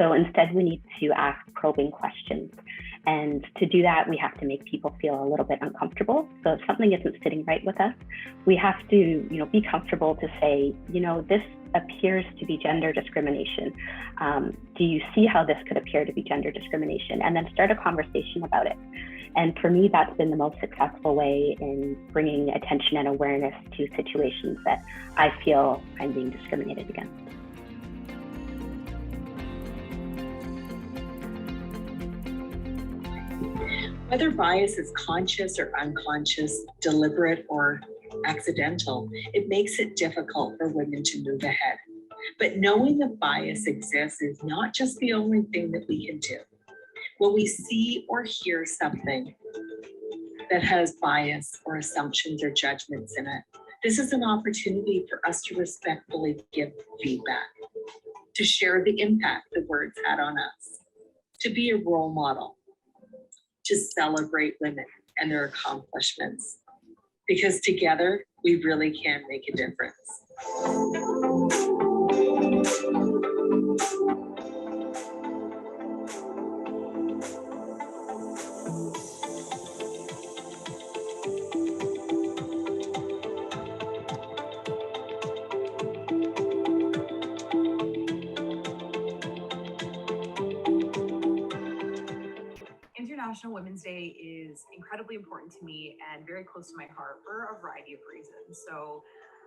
So instead, we need to ask probing questions. And to do that, we have to make people feel a little bit uncomfortable. So if something isn't sitting right with us, we have to, be comfortable to say, this appears to be gender discrimination. Do you see how this could appear to be gender discrimination? And then start a conversation about it. And for me, that's been the most successful way in bringing attention and awareness to situations that I feel I'm being discriminated against. Whether bias is conscious or unconscious, deliberate or accidental, it makes it difficult for women to move ahead. But knowing that bias exists is not just the only thing that we can do. When we see or hear something that has bias or assumptions or judgments in it, this is an opportunity for us to respectfully give feedback, to share the impact the words had on us, to be a role model, to celebrate women and their accomplishments, because together we really can make a difference. International Women's Day is incredibly important to me and very close to my heart for a variety of reasons. So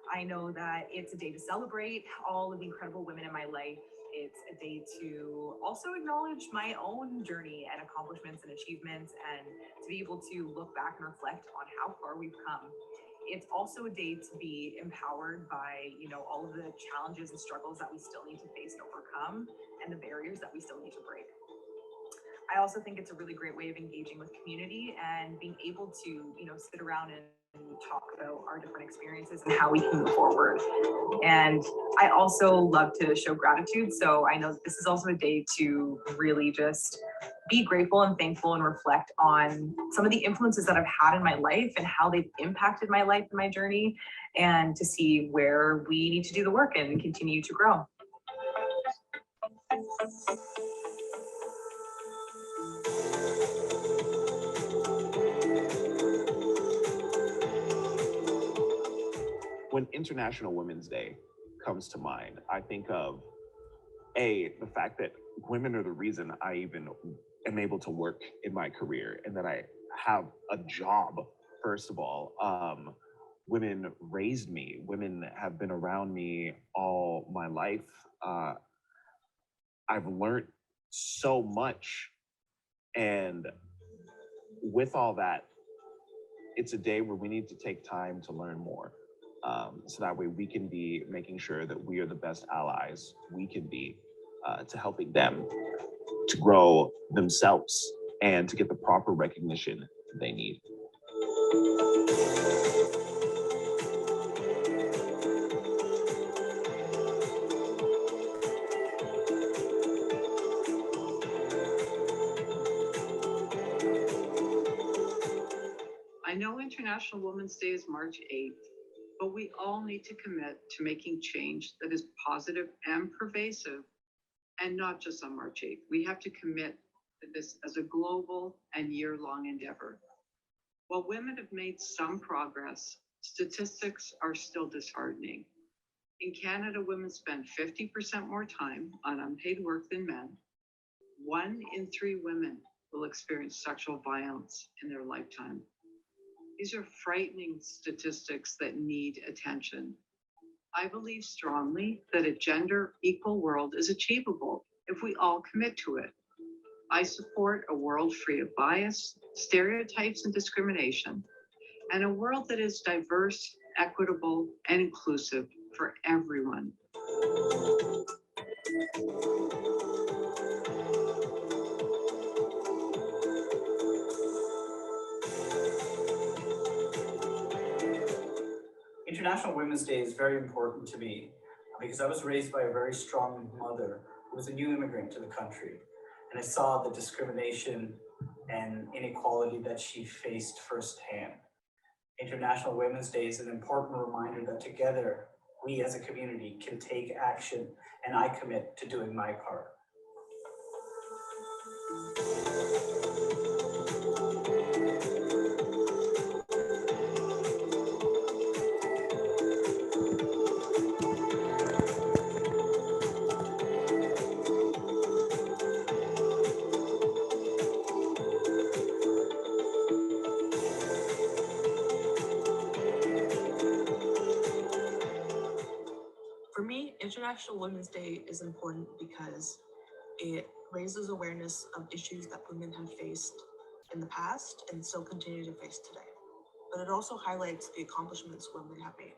I know that it's a day to celebrate all of the incredible women in my life. It's a day to also acknowledge my own journey and accomplishments and achievements, and to be able to look back and reflect on how far we've come. It's also a day to be empowered by, all of the challenges and struggles that we still need to face and overcome, and the barriers that we still need to break. I also think it's a really great way of engaging with community and being able to, sit around and talk about our different experiences and how we can move forward. And I also love to show gratitude. So I know that this is also a day to really just be grateful and thankful and reflect on some of the influences that I've had in my life and how they've impacted my life and my journey, and to see where we need to do the work and continue to grow. When International Women's Day comes to mind, I think of the fact that women are the reason I even am able to work in my career and that I have a job, first of all. Women raised me. Women have been around me all my life. I've learned so much. And with all that, it's a day where we need to take time to learn more. So that way we can be making sure that we are the best allies we can be to helping them to grow themselves and to get the proper recognition they need. I know International Women's Day is March 8th. But we all need to commit to making change that is positive and pervasive, and not just on March 8th. We have to commit to this as a global and year-long endeavor. While women have made some progress, statistics are still disheartening. In Canada, women spend 50% more time on unpaid work than men. 1 in 3 women will experience sexual violence in their lifetime. These are frightening statistics that need attention. I believe strongly that a gender equal world is achievable if we all commit to it. I support a world free of bias, stereotypes, and discrimination, and a world that is diverse, equitable, and inclusive for everyone. International Women's Day is very important to me because I was raised by a very strong mother who was a new immigrant to the country. And I saw the discrimination and inequality that she faced firsthand. International Women's Day is an important reminder that together, we as a community can take action, and I commit to doing my part. International Women's Day is important because it raises awareness of issues that women have faced in the past and still continue to face today. But it also highlights the accomplishments women have made,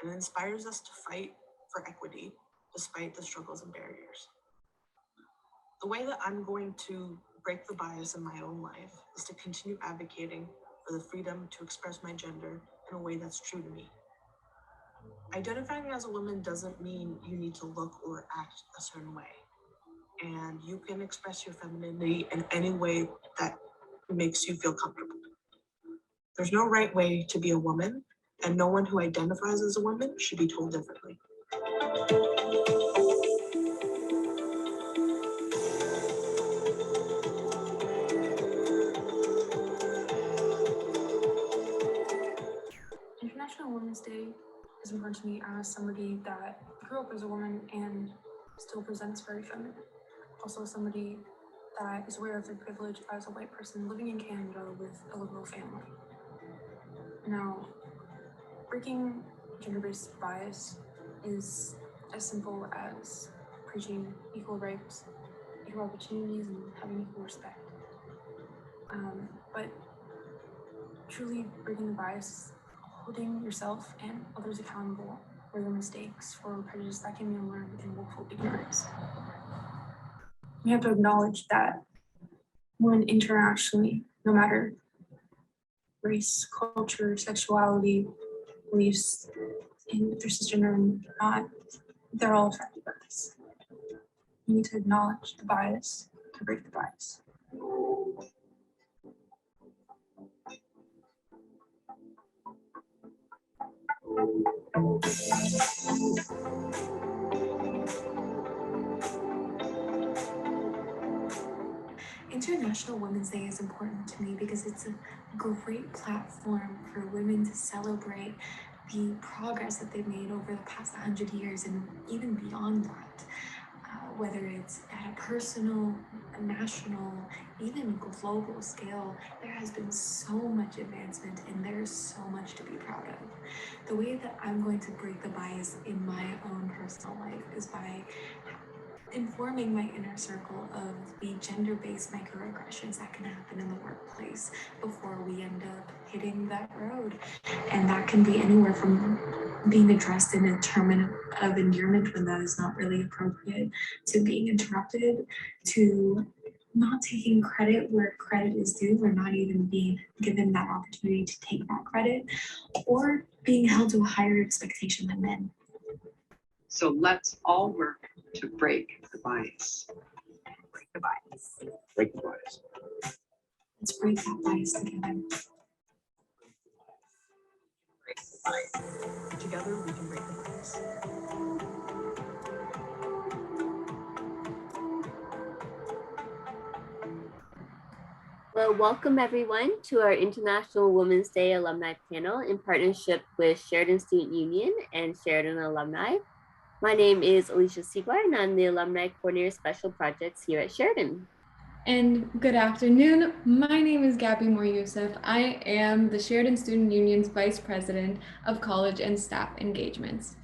and it inspires us to fight for equity despite the struggles and barriers. The way that I'm going to break the bias in my own life is to continue advocating for the freedom to express my gender in a way that's true to me. Identifying as a woman doesn't mean you need to look or act a certain way. And you can express your femininity in any way that makes you feel comfortable. There's no right way to be a woman, and no one who identifies as a woman should be told differently. International Women's Day is important to me as somebody that grew up as a woman and still presents very feminine. Also somebody that is aware of their privilege as a white person living in Canada with a liberal family. Now, breaking gender-based bias is as simple as preaching equal rights, equal opportunities, and having equal respect. But truly breaking the bias, holding yourself and others accountable for their mistakes, for prejudice that can be unlearned in willful ignorance. We have to acknowledge that when internationally, no matter race, culture, sexuality, beliefs, and if they're cisgender or not, they're all affected by this. We need to acknowledge the bias to break the bias. International Women's Day is important to me because it's a great platform for women to celebrate the progress that they've made over the past 100 years and even beyond that. Whether it's at a personal, a national, even global scale, there has been so much advancement and there's so much to be proud of. The way that I'm going to break the bias in my own personal life is by informing my inner circle of the gender-based microaggressions that can happen in the workplace before we end up hitting that road. And that can be anywhere from being addressed in a term of endearment when that is not really appropriate, to being interrupted, to not taking credit where credit is due, or not even being given that opportunity to take that credit, or being held to a higher expectation than men. So let's all work to break the bias. Break the bias. Break the bias. Let's break that bias together. Break the bias. Together, we can break the bias. Well, welcome everyone to our International Women's Day Alumni Panel in partnership with Sheridan Student Union and Sheridan Alumni. My name is Alicia Seaguar, and I'm the Alumni Coordinator Special Projects here at Sheridan. And good afternoon. My name is Gabby Moore Youssef. I am the Sheridan Student Union's Vice President of College and Staff Engagements.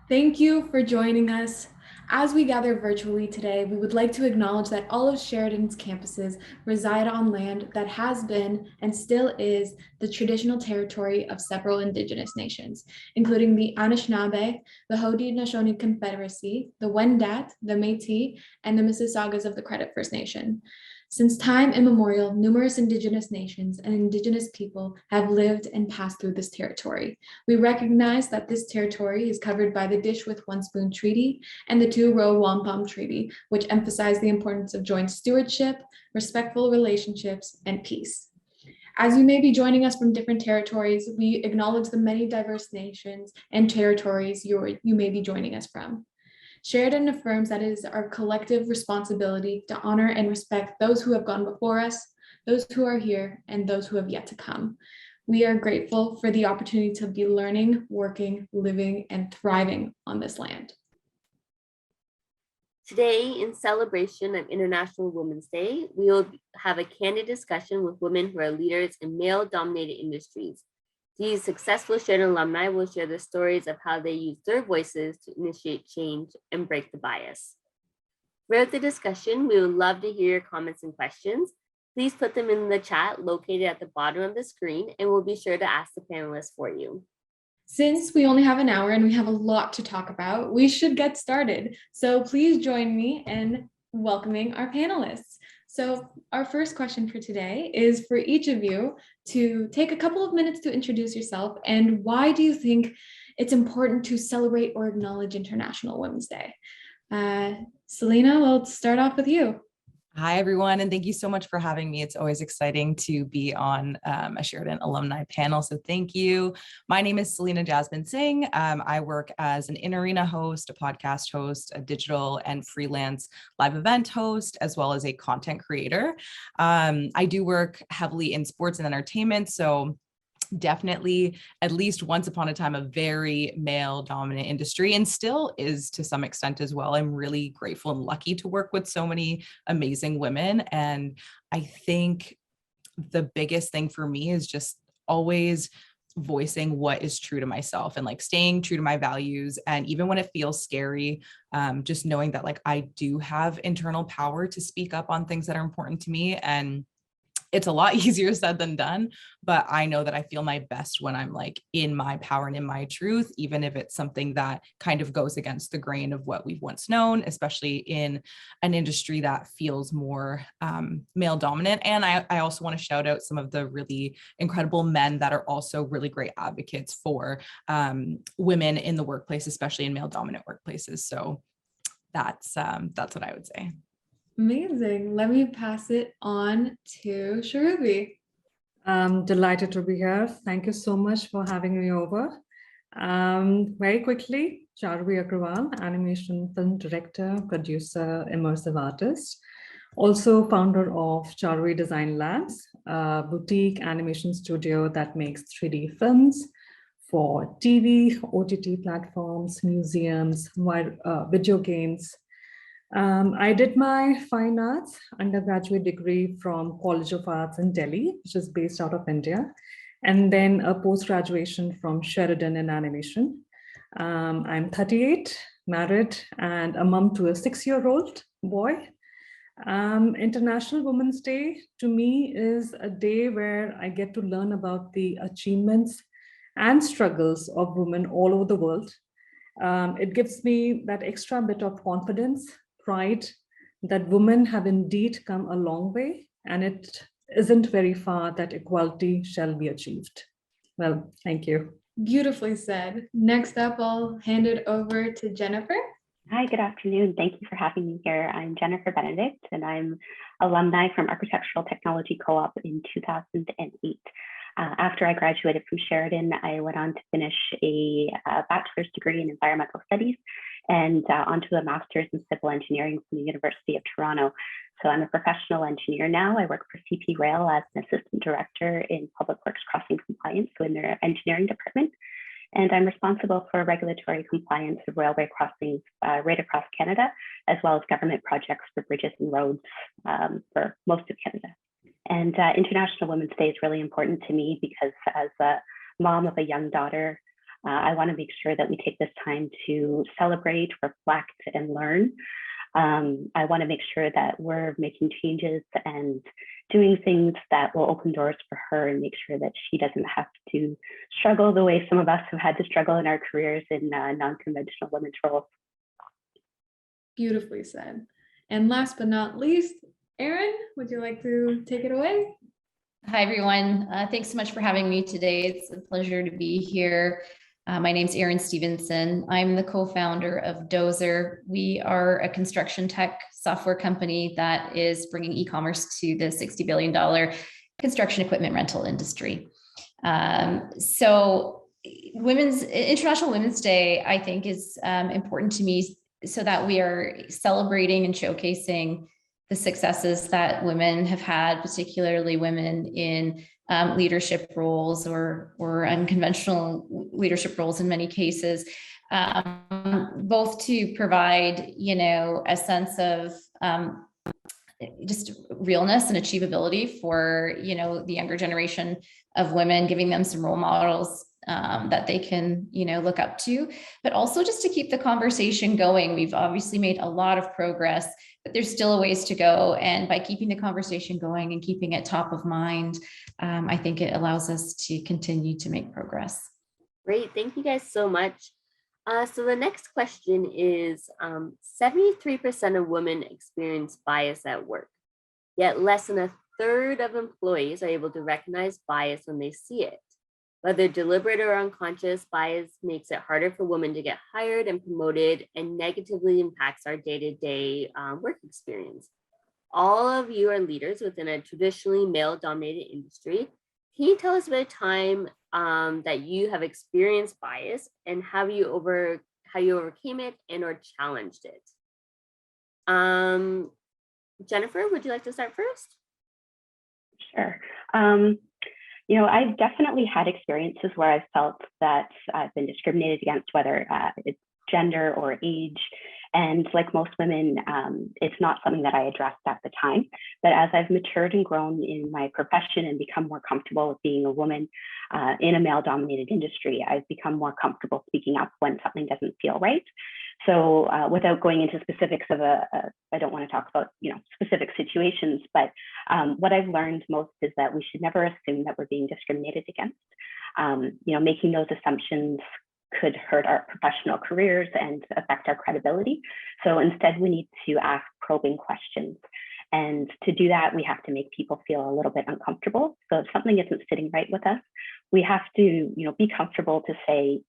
Thank you for joining us. As we gather virtually today, we would like to acknowledge that all of Sheridan's campuses reside on land that has been and still is the traditional territory of several Indigenous nations, including the Anishinaabe, the Haudenosaunee Confederacy, the Wendat, the Métis, and the Mississaugas of the Credit First Nation. Since time immemorial, numerous Indigenous nations and Indigenous people have lived and passed through this territory. We recognize that this territory is covered by the Dish with One Spoon Treaty and the Two-Row Wampum Treaty, which emphasize the importance of joint stewardship, respectful relationships, and peace. As you may be joining us from different territories, we acknowledge the many diverse nations and territories you may be joining us from. Sheridan affirms that it is our collective responsibility to honor and respect those who have gone before us, those who are here, and those who have yet to come. We are grateful for the opportunity to be learning, working, living, and thriving on this land. Today, in celebration of International Women's Day, we will have a candid discussion with women who are leaders in male-dominated industries. These successful Sheridan alumni will share the stories of how they use their voices to initiate change and break the bias. Throughout the discussion, we would love to hear your comments and questions. Please put them in the chat located at the bottom of the screen, and we'll be sure to ask the panelists for you. Since we only have an hour and we have a lot to talk about, we should get started. So please join me in welcoming our panelists. So our first question for today is for each of you to take a couple of minutes to introduce yourself, and why do you think it's important to celebrate or acknowledge International Women's Day? Selina, we'll start off with you. Hi, everyone, and thank you so much for having me. It's always exciting to be on a Sheridan alumni panel, so thank you. My name is Selina Jasmin Singh. I work as an in-arena host, a podcast host, a digital and freelance live event host, as well as a content creator. I do work heavily in sports and entertainment, so definitely, at least once upon a time, a very male dominant industry, and still is to some extent as well. I'm really grateful and lucky to work with so many amazing women. And I think the biggest thing for me is just always voicing what is true to myself and like staying true to my values. And even when it feels scary, just knowing that like I do have internal power to speak up on things that are important to me. And it's a lot easier said than done, but I know that I feel my best when I'm like in my power and in my truth, even if it's something that kind of goes against the grain of what we've once known, especially in an industry that feels more male dominant. And I also want to shout out some of the really incredible men that are also really great advocates for women in the workplace, especially in male dominant workplaces. So that's what I would say. Amazing. Let me pass it on to Charuvi. I'm delighted to be here. Thank you so much for having me over. Very quickly, Charuvi Agrawal, animation film director, producer, immersive artist, also founder of Charuvi Design Labs, a boutique animation studio that makes 3D films for TV, OTT platforms, museums, video games. I did my fine arts undergraduate degree from College of Arts in Delhi, which is based out of India, and then a post-graduation from Sheridan in animation. I'm 38, married, and a mom to a 6-year-old boy. International Women's Day to me is a day where I get to learn about the achievements and struggles of women all over the world. It gives me that extra bit of confidence, pride that women have indeed come a long way, and it isn't very far that equality shall be achieved. Well, thank you. Beautifully said. Next up, I'll hand it over to Jennifer. Hi, good afternoon. Thank you for having me here. I'm Jennifer Benedict, and I'm alumni from Architectural Technology Co-op in 2008. After I graduated from Sheridan, I went on to finish a bachelor's degree in environmental studies and onto a master's in civil engineering from the University of Toronto. So I'm a professional engineer now. I work for CP Rail as an assistant director in public works crossing compliance, so in their engineering department. And I'm responsible for regulatory compliance of railway crossings right across Canada, as well as government projects for bridges and roads for most of Canada. And International Women's Day is really important to me because as a mom of a young daughter, I want to make sure that we take this time to celebrate, reflect, and learn. I want to make sure that we're making changes and doing things that will open doors for her and make sure that she doesn't have to struggle the way some of us have had to struggle in our careers in non-conventional women's roles. Beautifully said. And last but not least, Erin, would you like to take it away? Hi, everyone. Thanks so much for having me today. It's a pleasure to be here. My name's Erin Stevenson. I'm the co-founder of DOZR. We are a construction tech software company that is bringing e-commerce to the $60 billion construction equipment rental industry. So International Women's Day, I think, is important to me so that we are celebrating and showcasing the successes that women have had, particularly women in leadership roles or unconventional leadership roles in many cases, both to provide, a sense of just realness and achievability for, the younger generation of women, giving them some role models that they can, look up to, but also just to keep the conversation going. We've obviously made a lot of progress, but there's still a ways to go. And by keeping the conversation going and keeping it top of mind, I think it allows us to continue to make progress. Great, thank you guys so much. So the next question is, 73% of women experience bias at work, yet less than a third of employees are able to recognize bias when they see it. Whether deliberate or unconscious, bias makes it harder for women to get hired and promoted and negatively impacts our day-to-day work experience. All of you are leaders within a traditionally male-dominated industry. Can you tell us about a time that you have experienced bias and how you overcame it and or challenged it? Jennifer, would you like to start first? Sure. I've definitely had experiences where I've felt that I've been discriminated against, whether it's gender or age. And like most women, it's not something that I addressed at the time. But as I've matured and grown in my profession and become more comfortable with being a woman in a male-dominated industry, I've become more comfortable speaking up when something doesn't feel right. So without going into specifics of I don't want to talk about specific situations, but what I've learned most is that we should never assume that we're being discriminated against. Making those assumptions could hurt our professional careers and affect our credibility. So instead, we need to ask probing questions. And to do that, we have to make people feel a little bit uncomfortable. So if something isn't sitting right with us, we have to, be comfortable to say,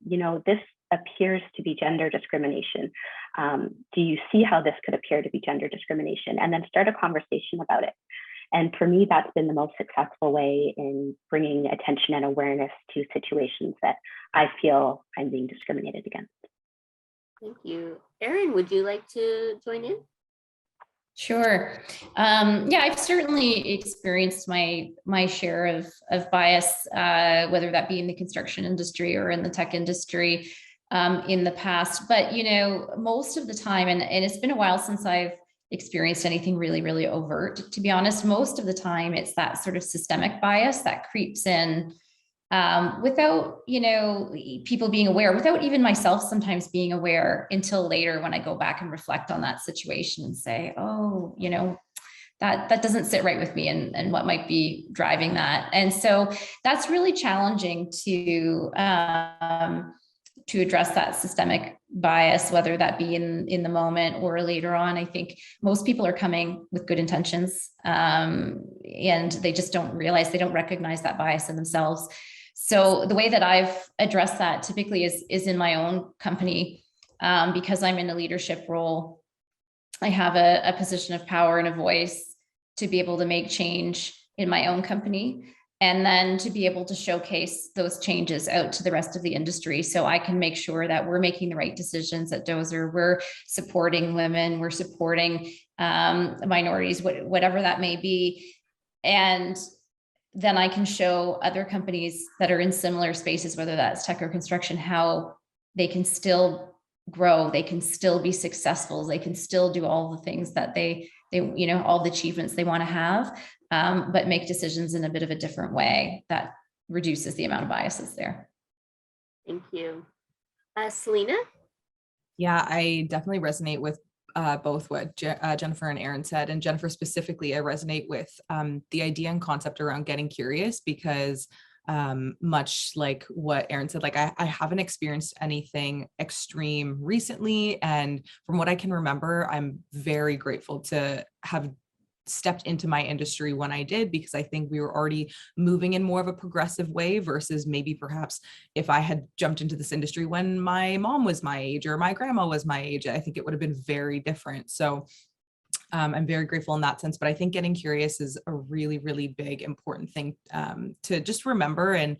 this appears to be gender discrimination. Do you see how this could appear to be gender discrimination? And then start a conversation about it. And for me, that's been the most successful way in bringing attention and awareness to situations that I feel I'm being discriminated against. Thank you. Erin, would you like to join in? Sure. I've certainly experienced my share of bias, whether that be in the construction industry or in the tech industry in the past. But, most of the time, and it's been a while since I've experienced anything really, really overt, to be honest. Most of the time, it's that sort of systemic bias that creeps in without, people being aware, without even myself sometimes being aware until later when I go back and reflect on that situation and say, oh, that doesn't sit right with me and what might be driving that. And so that's really challenging to address that systemic bias, whether that be in the moment or later on. I think most people are coming with good intentions and they just don't recognize that bias in themselves. So the way that I've addressed that typically is in my own company, because I'm in a leadership role. I have a position of power and a voice to be able to make change in my own company, and then to be able to showcase those changes out to the rest of the industry. So I can make sure that we're making the right decisions at DOZR. We're supporting women, we're supporting minorities, whatever that may be. And then I can show other companies that are in similar spaces, whether that's tech or construction, how they can still grow, they can still be successful, they can still do all the things that they all the achievements they want to have, but make decisions in a bit of a different way that reduces the amount of biases there. Thank you. Selina? Yeah, I definitely resonate with both what Jennifer and Erin said. And Jennifer specifically, I resonate with the idea and concept around getting curious, because much like what Erin said, like I haven't experienced anything extreme recently. And from what I can remember, I'm very grateful to have stepped into my industry when I did, because I think we were already moving in more of a progressive way versus maybe perhaps if I had jumped into this industry when my mom was my age or my grandma was my age, I think it would have been very different. So I'm very grateful in that sense, but I think getting curious is a really, really big, important thing to just remember, and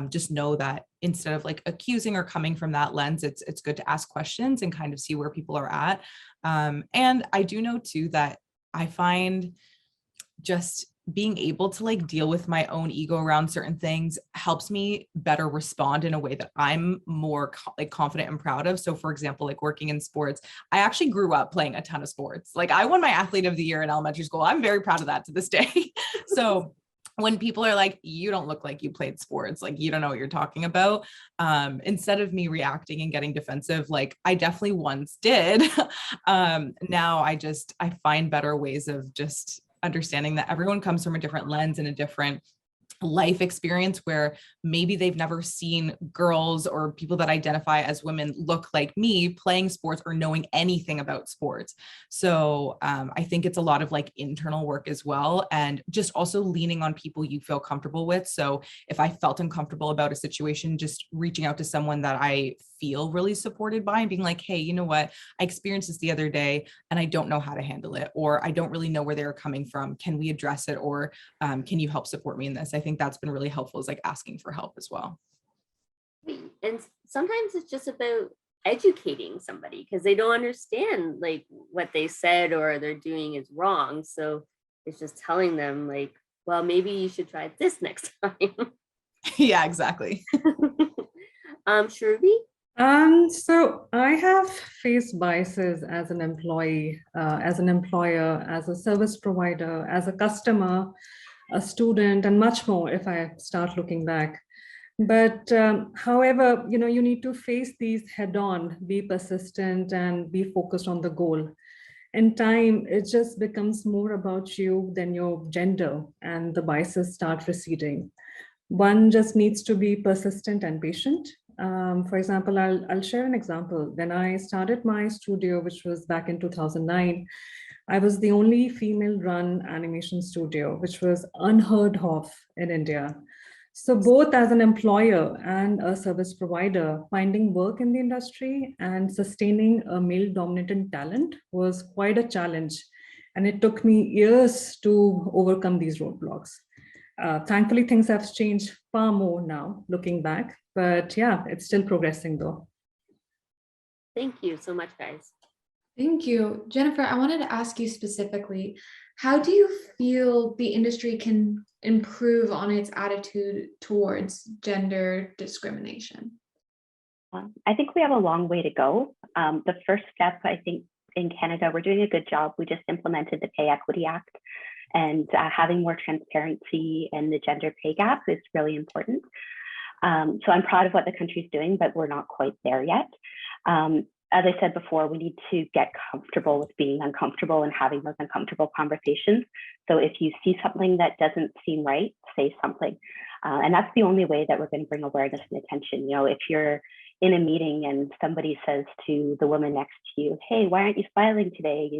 just know that instead of like accusing or coming from that lens, it's good to ask questions and kind of see where people are at. And I do know too that I find just being able to like deal with my own ego around certain things helps me better respond in a way that I'm more like confident and proud of. So for example, like working in sports, I actually grew up playing a ton of sports. Like I won my athlete of the year in elementary school. I'm very proud of that to this day. So when people are like, you don't look like you played sports, like you don't know what you're talking about. Instead of me reacting and getting defensive, like I definitely once did. Now I find better ways of just understanding that everyone comes from a different lens and a different life experience where maybe they've never seen girls or people that identify as women look like me playing sports or knowing anything about sports. So I think it's a lot of like internal work as well, and just also leaning on people you feel comfortable with. So if I felt uncomfortable about a situation, just reaching out to someone that I feel really supported by and being like, hey, you know what, I experienced this the other day and I don't know how to handle it, or I don't really know where they're coming from. Can we address it? Or can you help support me in this? I think that's been really helpful, is like asking for help as well. And sometimes it's just about educating somebody because they don't understand like what they said or they're doing is wrong. So it's just telling them like, well, maybe you should try this next time. Yeah, exactly. Charuvi? So I have faced biases as an employee, as an employer, as a service provider, as a customer, a student, and much more if I start looking back. But however, you need to face these head on, be persistent and be focused on the goal. In time, it just becomes more about you than your gender, and the biases start receding. One just needs to be persistent and patient. For example, I'll share an example. When I started my studio, which was back in 2009, I was the only female-run animation studio, which was unheard of in India. So both as an employer and a service provider, finding work in the industry and sustaining a male-dominated talent was quite a challenge. And it took me years to overcome these roadblocks. Thankfully, things have changed far more now, looking back. But yeah, it's still progressing though. Thank you so much, guys. Thank you. Jennifer, I wanted to ask you specifically, how do you feel the industry can improve on its attitude towards gender discrimination? I think we have a long way to go. The first step, I think, in Canada, we're doing a good job. We just implemented the Pay Equity Act, and having more transparency in the gender pay gap is really important. So I'm proud of what the country's doing, but we're not quite there yet. As I said before, we need to get comfortable with being uncomfortable and having those uncomfortable conversations. So if you see something that doesn't seem right, say something. And that's the only way that we're going to bring awareness and attention. If you're in a meeting and somebody says to the woman next to you, hey, why aren't you smiling today?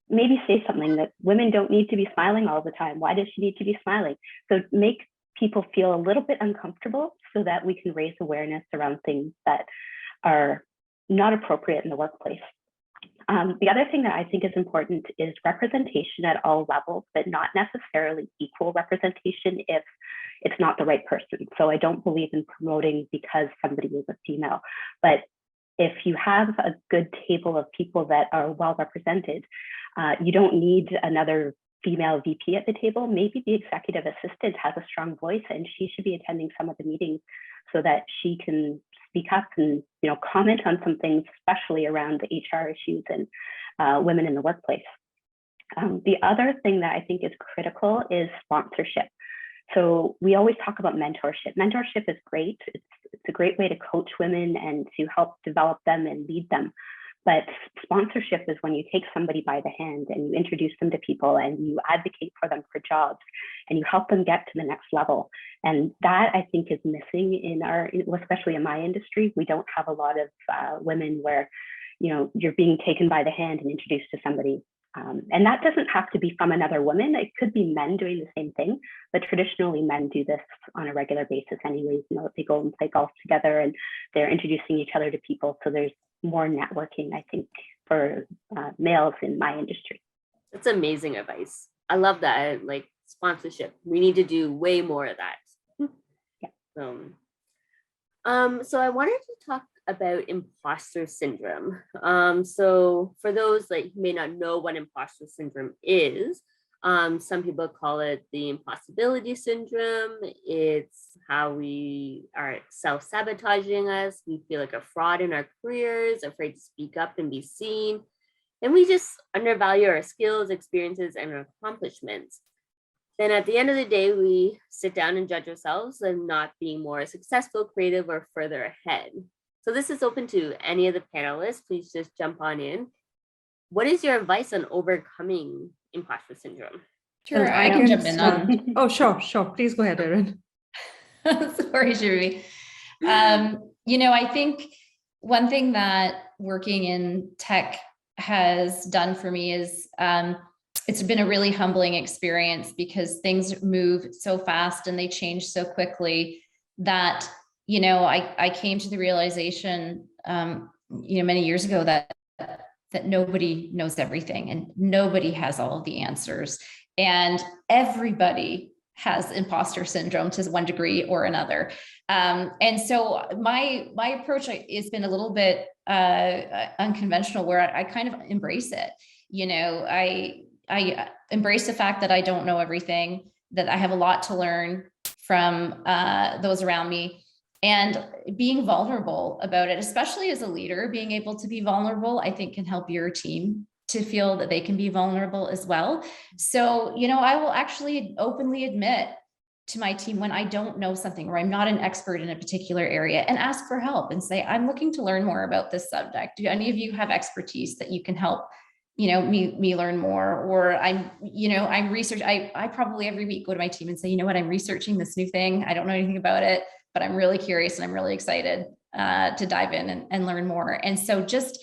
Maybe say something that women don't need to be smiling all the time. Why does she need to be smiling? So make people feel a little bit uncomfortable so that we can raise awareness around things that are not appropriate in the workplace. The other thing that I think is important is representation at all levels, but not necessarily equal representation if it's not the right person. So I don't believe in promoting because somebody is a female, but if you have a good table of people that are well represented, you don't need another female VP at the table. Maybe the executive assistant has a strong voice and she should be attending some of the meetings so that she can speak up and comment on some things, especially around the HR issues and women in the workplace. The other thing that I think is critical is sponsorship. So we always talk about mentorship. Mentorship is great. It's a great way to coach women and to help develop them and lead them. But sponsorship is when you take somebody by the hand and you introduce them to people and you advocate for them for jobs and you help them get to the next level. And that I think is missing in especially in my industry. We don't have a lot of women where, you're being taken by the hand and introduced to somebody. And that doesn't have to be from another woman. It could be men doing the same thing, but traditionally men do this on a regular basis anyways. They go and play golf together and they're introducing each other to people. So there's more networking, I think, for males in my industry. That's amazing advice. I love that. Like sponsorship. We need to do way more of that. Yeah. So I wanted to talk about imposter syndrome. So for those who may not know what imposter syndrome is, Some people call it the impossibility syndrome. It's how we are self-sabotaging us. We feel like a fraud in our careers, afraid to speak up and be seen. And we just undervalue our skills, experiences, and our accomplishments. Then at the end of the day, we sit down and judge ourselves and not being more successful, creative, or further ahead. So this is open to any of the panelists. Please just jump on in. What is your advice on overcoming imposter syndrome? Sure, I can jump in start. on. Oh, sure. Please go ahead, Erin. Sorry, Charuvi. I think one thing that working in tech has done for me is it's been a really humbling experience because things move so fast and they change so quickly that, I came to the realization, many years ago that nobody knows everything and nobody has all of the answers, and everybody has imposter syndrome to one degree or another. And so my approach has been a little bit unconventional, where I kind of embrace it. I embrace the fact that I don't know everything, that I have a lot to learn from those around me, and being vulnerable about it, especially as a leader, being able to be vulnerable, I think can help your team to feel that they can be vulnerable as well. So, I will actually openly admit to my team when I don't know something or I'm not an expert in a particular area, and ask for help and say, I'm looking to learn more about this subject. Do any of you have expertise that you can help, me learn more? Or I'm research. I probably every week go to my team and say, I'm researching this new thing. I don't know anything about it, but I'm really curious and I'm really excited to dive in and learn more. And so just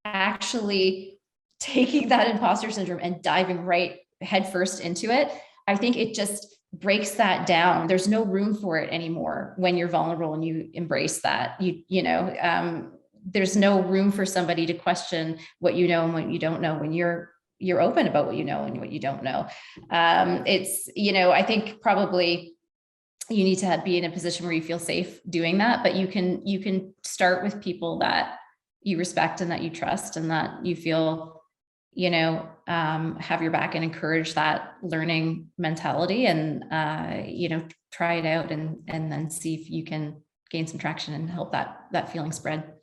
actually taking that imposter syndrome and diving right headfirst into it, I think it just breaks that down. There's no room for it anymore when you're vulnerable and you embrace that. There's no room for somebody to question what you know and what you don't know when you're open about what you know and what you don't know. I think probably you need to be in a position where you feel safe doing that, but you can start with people that you respect and that you trust and that you feel, have your back, and encourage that learning mentality, and, try it out and then see if you can gain some traction and help that feeling spread.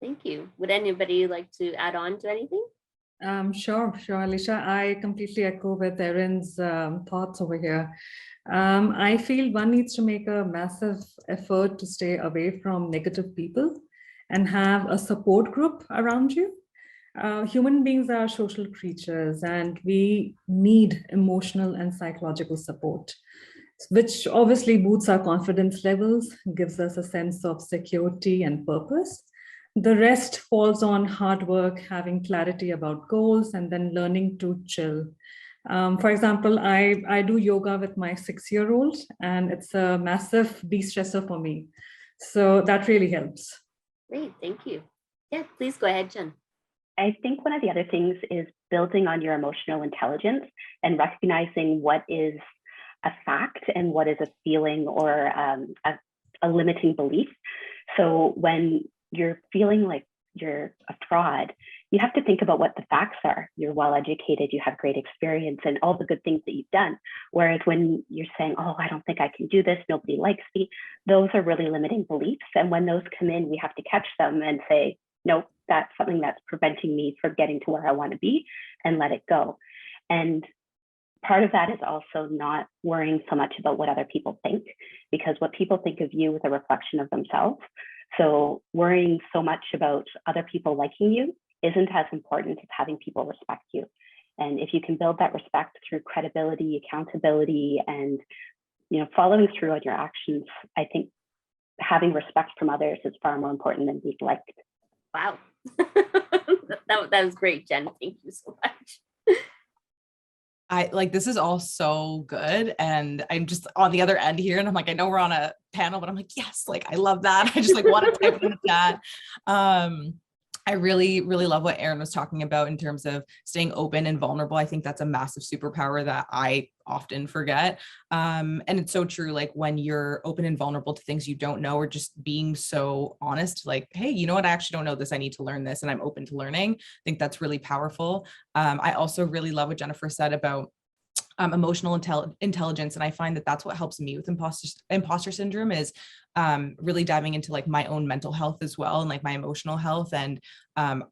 Thank you. Would anybody like to add on to anything? Sure, Alicia. I completely echo with Erin's thoughts over here. I feel one needs to make a massive effort to stay away from negative people and have a support group around you. Human beings are social creatures, and we need emotional and psychological support, which obviously boosts our confidence levels, gives us a sense of security and purpose. The rest falls on hard work, having clarity about goals, and then learning to chill. For example, I do yoga with my 6-year-old, and it's a massive de-stressor for me. So that really helps. Great, thank you. Yeah, please go ahead, Jen. I think one of the other things is building on your emotional intelligence and recognizing what is a fact and what is a feeling or a limiting belief. So when you're feeling like you're a fraud, you have to think about what the facts are. You're well educated, you have great experience, and all the good things that you've done. Whereas when you're saying, oh, I don't think I can do this, nobody likes me, those are really limiting beliefs. And when those come in, we have to catch them and say, nope, that's something that's preventing me from getting to where I want to be, and let it go. And part of that is also not worrying so much about what other people think, because what people think of you is a reflection of themselves. So worrying so much about other people liking you isn't as important as having people respect you. And if you can build that respect through credibility, accountability, and following through on your actions, I think having respect from others is far more important than being liked. Wow. that was great, Jen. Thank you so much. This is all so good. And I'm just on the other end here, and I'm like, I know we're on a panel, but I'm like, yes, I love that. I just want to type in the chat. I really, really love what Erin was talking about in terms of staying open and vulnerable. I think that's a massive superpower that I often forget. And it's so true. Like when you're open and vulnerable to things you don't know, or just being so honest, like, hey, you know what? I actually don't know this. I need to learn this, and I'm open to learning. I think that's really powerful. I also really love what Jennifer said about emotional intelligence. And I find that that's what helps me with imposter syndrome is really diving into like my own mental health as well, and like my emotional health, and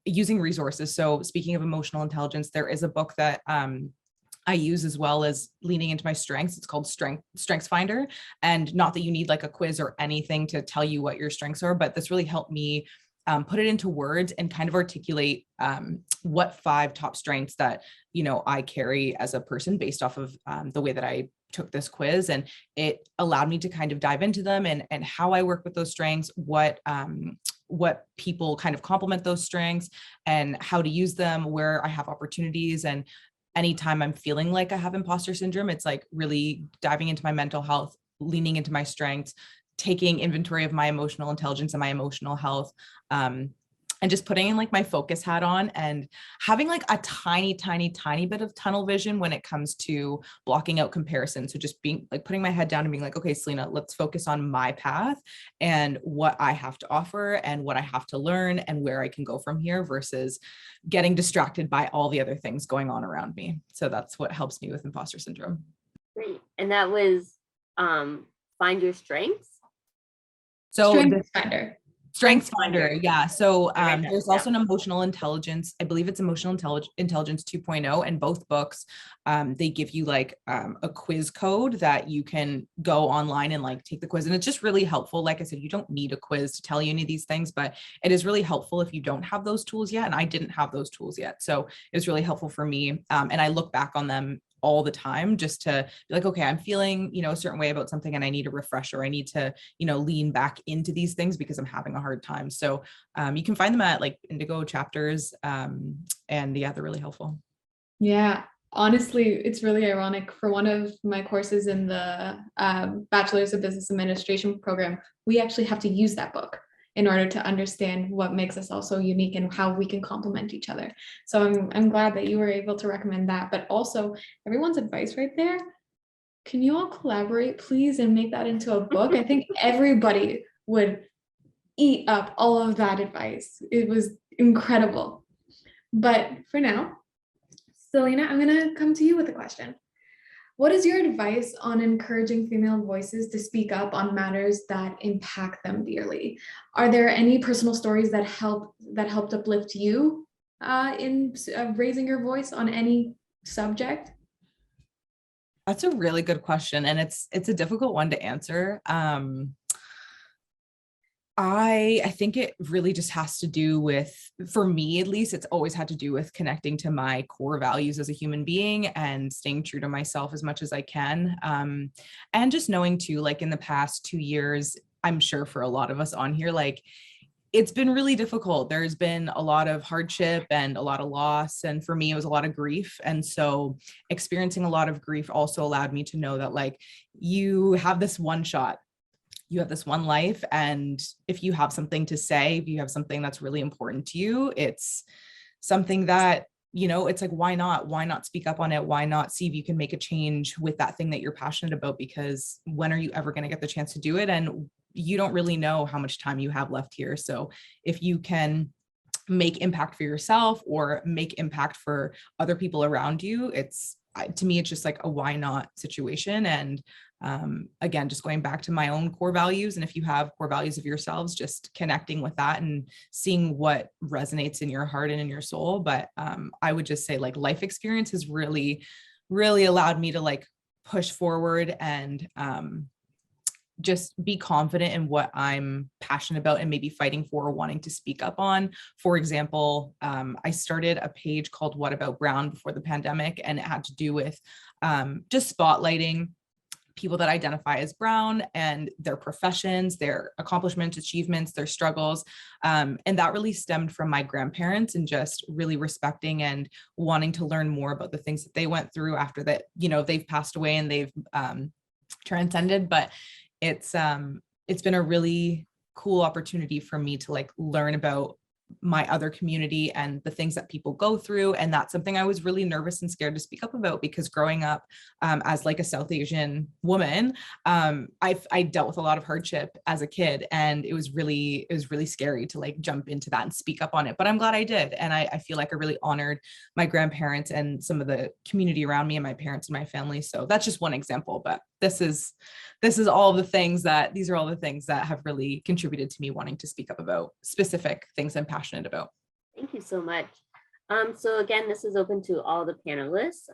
using resources. So speaking of emotional intelligence, there is a book that I use as well as leaning into my strengths. It's called Strengths Finder. And not that you need like a quiz or anything to tell you what your strengths are, but this really helped me put it into words and kind of articulate what 5 top strengths that, you know, I carry as a person based off of the way that I took this quiz. And it allowed me to kind of dive into them and how I work with those strengths, what people kind of complement those strengths and how to use them, where I have opportunities. And anytime I'm feeling like I have imposter syndrome, it's like really diving into my mental health, leaning into my strengths, taking inventory of my emotional intelligence and my emotional health, and just putting in like my focus hat on and having like a tiny bit of tunnel vision when it comes to blocking out comparison. So just being like putting my head down and being like, okay, Selina, let's focus on my path and what I have to offer and what I have to learn and where I can go from here, versus getting distracted by all the other things going on around me. So that's what helps me with imposter syndrome. Great. And that was find your strengths. So Strengths Finder. Yeah. So there's also down. an emotional intelligence. I believe it's emotional intelligence 2.0, and both books, they give you like a quiz code that you can go online and like take the quiz. And it's just really helpful. Like I said, you don't need a quiz to tell you any of these things, but it is really helpful if you don't have those tools yet. And I didn't have those tools yet. So it was really helpful for me. And I look back on them all the time just to be like, okay, I'm feeling, you know, a certain way about something and I need a refresher. I need to, you know, lean back into these things because I'm having a hard time. So you can find them at like Indigo chapters. And yeah, they're really helpful. Yeah, honestly, it's really ironic. For one of my courses in the Bachelor's of Business Administration program, we actually have to use that book in order to understand what makes us all so unique and how we can complement each other. So I'm glad that you were able to recommend that, but also everyone's advice right there. Can you all collaborate, please, and make that into a book? I think everybody would eat up all of that advice. It was incredible. But for now, Selina, I'm gonna come to you with a question. What is your advice on encouraging female voices to speak up on matters that impact them dearly? Are there any personal stories that helped uplift you in raising your voice on any subject? That's a really good question, and it's a difficult one to answer. I think it really just has to do with, for me at least, it's always had to do with connecting to my core values as a human being and staying true to myself as much as I can. And just knowing too, like in the past 2 years, I'm sure for a lot of us on here, like it's been really difficult. There's been a lot of hardship and a lot of loss. And for me, it was a lot of grief. And so experiencing a lot of grief also allowed me to know that like you have this one shot. You have this one life, and if you have something to say, if you have something that's really important to you, it's something that, you know, it's like, why not speak up on it? Why not see if you can make a change with that thing that you're passionate about? Because when are you ever going to get the chance to do it? And you don't really know how much time you have left here. So if you can make impact for yourself or make impact for other people around you, it's, to me, it's just like a why not situation. And again, just going back to my own core values. And if you have core values of yourselves, just connecting with that and seeing what resonates in your heart and in your soul. But I would just say like life experience has really, really allowed me to like push forward and just be confident in what I'm passionate about and maybe fighting for or wanting to speak up on. For example, I started a page called What About Brown before the pandemic, and it had to do with just spotlighting people that identify as brown and their professions, their accomplishments, achievements, their struggles. And that really stemmed from my grandparents and just really respecting and wanting to learn more about the things that they went through after that, you know, they've passed away and they've transcended. But it's been a really cool opportunity for me to like learn about my other community and the things that people go through. And that's something I was really nervous and scared to speak up about, because growing up as like a South Asian woman, I dealt with a lot of hardship as a kid, and it was really scary to like jump into that and speak up on it. But I'm glad I did. And I feel like I really honored my grandparents and some of the community around me and my parents and my family. So that's just one example, but these are all the things that have really contributed to me wanting to speak up about specific things I'm passionate about. Thank you so much. So again, this is open to all the panelists.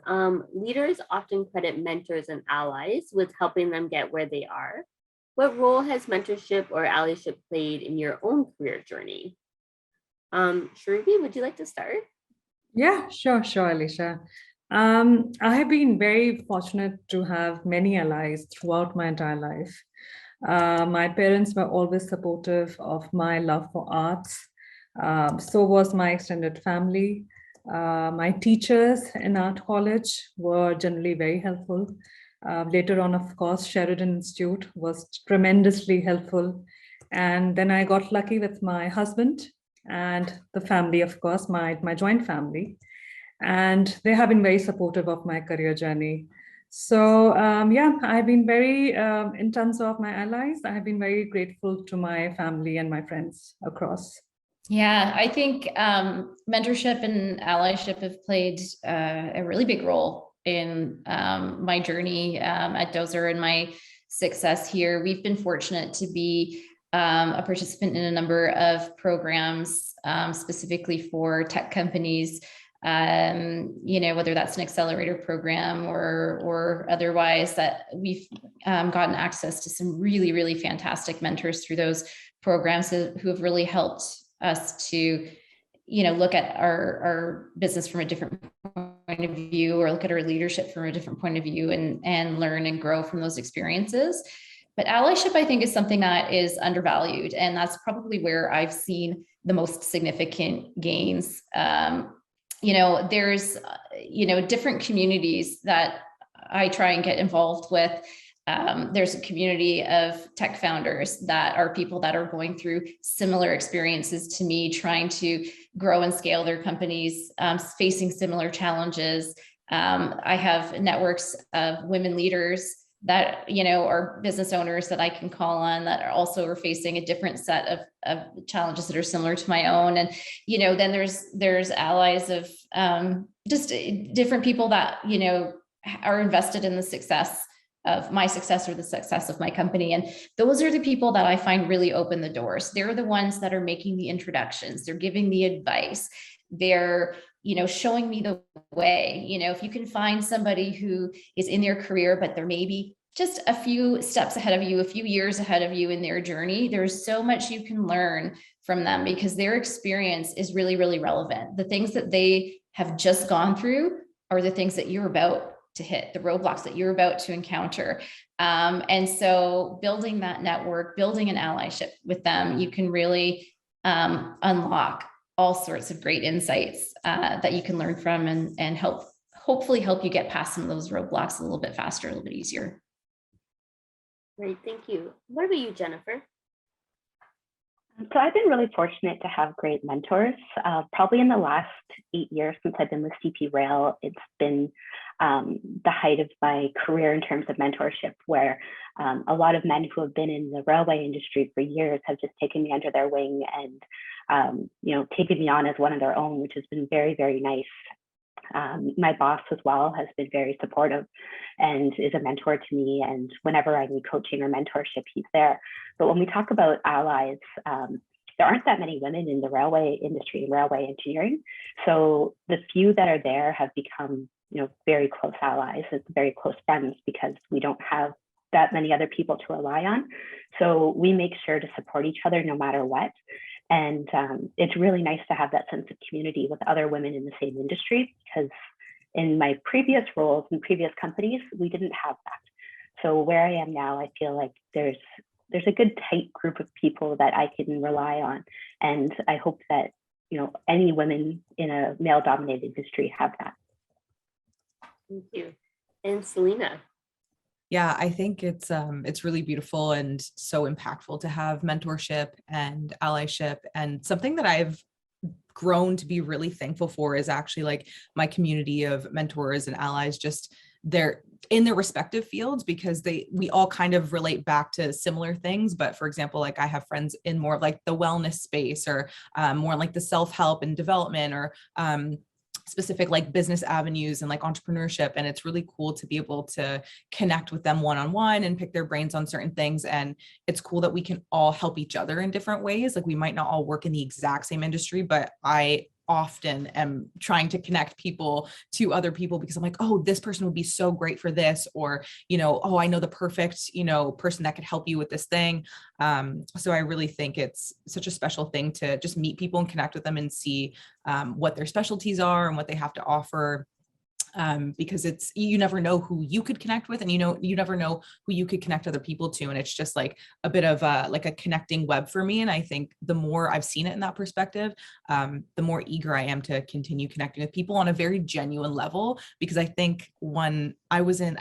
Leaders often credit mentors and allies with helping them get where they are. What role has mentorship or allyship played in your own career journey? Charuvi, would you like to start? Yeah, sure, Alicia. I have been very fortunate to have many allies throughout my entire life. My parents were always supportive of my love for arts. So was my extended family. My teachers in art college were generally very helpful. Later on, of course, Sheridan Institute was tremendously helpful. And then I got lucky with my husband and the family, of course, my joint family. And they have been very supportive of my career journey. So yeah, I've been very, in terms of my allies, I have been very grateful to my family and my friends across. Yeah, I think mentorship and allyship have played a really big role in my journey at DOZR and my success here. We've been fortunate to be a participant in a number of programs specifically for tech companies. Whether that's an accelerator program or otherwise, that we've gotten access to some really, really fantastic mentors through those programs who have really helped us to, look at our business from a different point of view, or look at our leadership from a different point of view, and learn and grow from those experiences. But allyship, I think, is something that is undervalued, and that's probably where I've seen the most significant gains. There's, different communities that I try and get involved with. There's a community of tech founders that are people that are going through similar experiences to me, trying to grow and scale their companies, facing similar challenges. I have networks of women leaders that, are business owners that I can call on that are also facing a different set of challenges that are similar to my own. And, then there's allies of just different people that, are invested in the success of my success or the success of my company. And those are the people that I find really open the doors. They're the ones that are making the introductions. They're giving the advice. They're, showing me the way. If you can find somebody who is in their career, but they're maybe just a few steps ahead of you, a few years ahead of you in their journey, there's so much you can learn from them, because their experience is really, really relevant. The things that they have just gone through are the things that you're about to hit, the roadblocks that you're about to encounter. And so building that network, building an allyship with them, you can really unlock all sorts of great insights that you can learn from, and hopefully help you get past some of those roadblocks a little bit faster, a little bit easier. Great, thank you. What about you, Jennifer? So I've been really fortunate to have great mentors. Probably in the last 8 years since I've been with CP Rail, it's been the height of my career in terms of mentorship, where a lot of men who have been in the railway industry for years have just taken me under their wing and taken me on as one of their own, which has been very, very nice. My boss as well has been very supportive and is a mentor to me. And whenever I need coaching or mentorship, he's there. But when we talk about allies, there aren't that many women in the railway industry and railway engineering. So the few that are there have become, very close allies, very close friends, because we don't have that many other people to rely on. So we make sure to support each other no matter what. And it's really nice to have that sense of community with other women in the same industry, because in my previous roles in previous companies, we didn't have that. So where I am now, I feel like there's a good tight group of people that I can rely on. And I hope that, any women in a male-dominated industry have that. Thank you. And Selina? Yeah, I think it's really beautiful and so impactful to have mentorship and allyship, and something that I've grown to be really thankful for is actually like my community of mentors and allies, just they're in their respective fields, because we all kind of relate back to similar things. But for example, like I have friends in more of like the wellness space, or more like the self-help and development, or specific like business avenues and like entrepreneurship. And it's really cool to be able to connect with them one-on-one and pick their brains on certain things. And it's cool that we can all help each other in different ways. Like we might not all work in the exact same industry, but I often am trying to connect people to other people, because I'm like, oh, this person would be so great for this, or, oh, I know the perfect, person that could help you with this thing. So I really think it's such a special thing to just meet people and connect with them and see what their specialties are and what they have to offer. Because you never know who you could connect with, and you never know who you could connect other people to, and it's just like a bit of like a connecting web for me. And I think the more I've seen it in that perspective, the more eager I am to continue connecting with people on a very genuine level. Because I think when I was in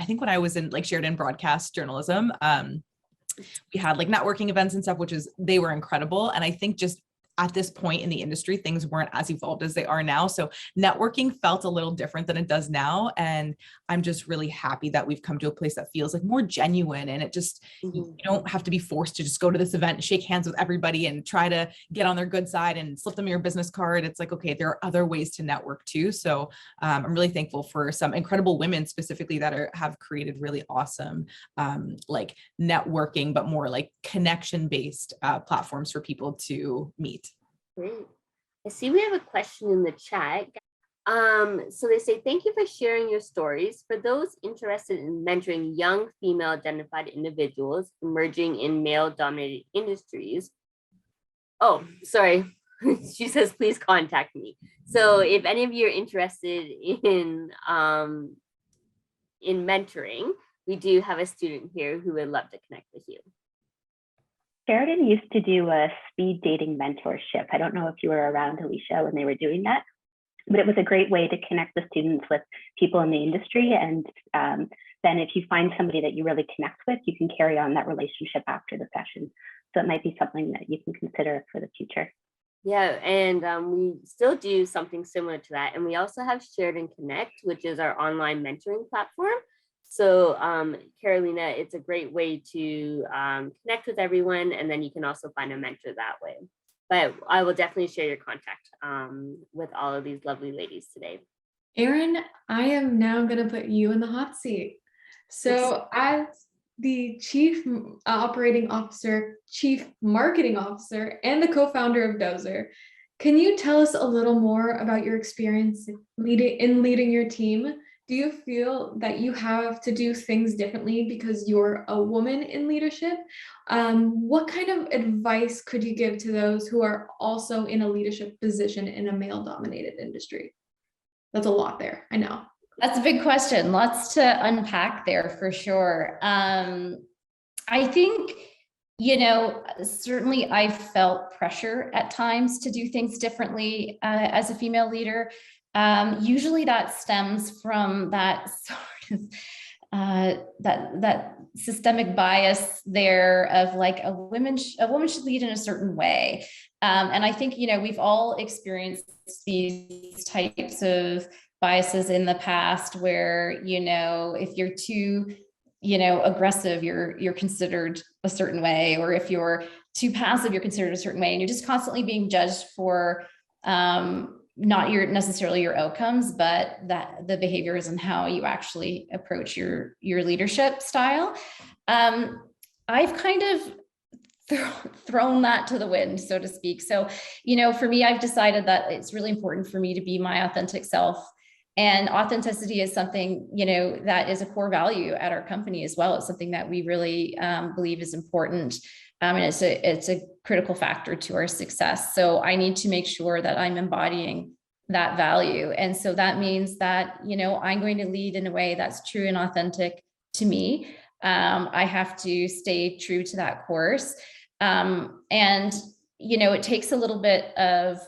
like Sheridan broadcast journalism, we had like networking events and stuff, they were incredible. And I think just at this point in the industry, things weren't as evolved as they are now. So networking felt a little different than it does now. And I'm just really happy that we've come to a place that feels like more genuine. And it just, you don't have to be forced to just go to this event and shake hands with everybody and try to get on their good side and slip them your business card. It's like, okay, there are other ways to network too. So I'm really thankful for some incredible women specifically that have created really awesome like networking, but more like connection-based platforms for people to meet. Great. I see we have a question in the chat. So they say, thank you for sharing your stories. For those interested in mentoring young female identified individuals emerging in male dominated industries. Oh, sorry. She says, please contact me. So if any of you are interested in mentoring, we do have a student here who would love to connect with you. Sheridan used to do a speed dating mentorship. I don't know if you were around, Alicia, when they were doing that, but it was a great way to connect the students with people in the industry. And then if you find somebody that you really connect with, you can carry on that relationship after the session. So it might be something that you can consider for the future. Yeah, and we still do something similar to that. And we also have Sheridan Connect, which is our online mentoring platform. So Carolina, it's a great way to connect with everyone, and then you can also find a mentor that way. But I will definitely share your contact with all of these lovely ladies today. Erin, I am now going to put you in the hot seat. So as the Chief Operating Officer, Chief Marketing Officer, and the co-founder of DOZR, can you tell us a little more about your experience leading your team? Do you feel that you have to do things differently because you're a woman in leadership? What kind of advice could you give to those who are also in a leadership position in a male-dominated industry? That's a lot there, I know. That's a big question. Lots to unpack there for sure. I think, certainly I felt pressure at times to do things differently as a female leader. Usually that stems from that sort of that systemic bias there of like a woman should lead in a certain way. And I think, we've all experienced these types of biases in the past where, if you're too, aggressive, you're considered a certain way, or if you're too passive, you're considered a certain way, and you're just constantly being judged for not necessarily your outcomes, but the behaviors and how you actually approach your leadership style. I've kind of thrown that to the wind, so to speak. So, for me, I've decided that it's really important for me to be my authentic self. And authenticity is something, that is a core value at our company as well. It's something that we really believe is important. And it's a critical factor to our success. So I need to make sure that I'm embodying that value. And so that means that, I'm going to lead in a way that's true and authentic to me. I have to stay true to that course. And, it takes a little bit of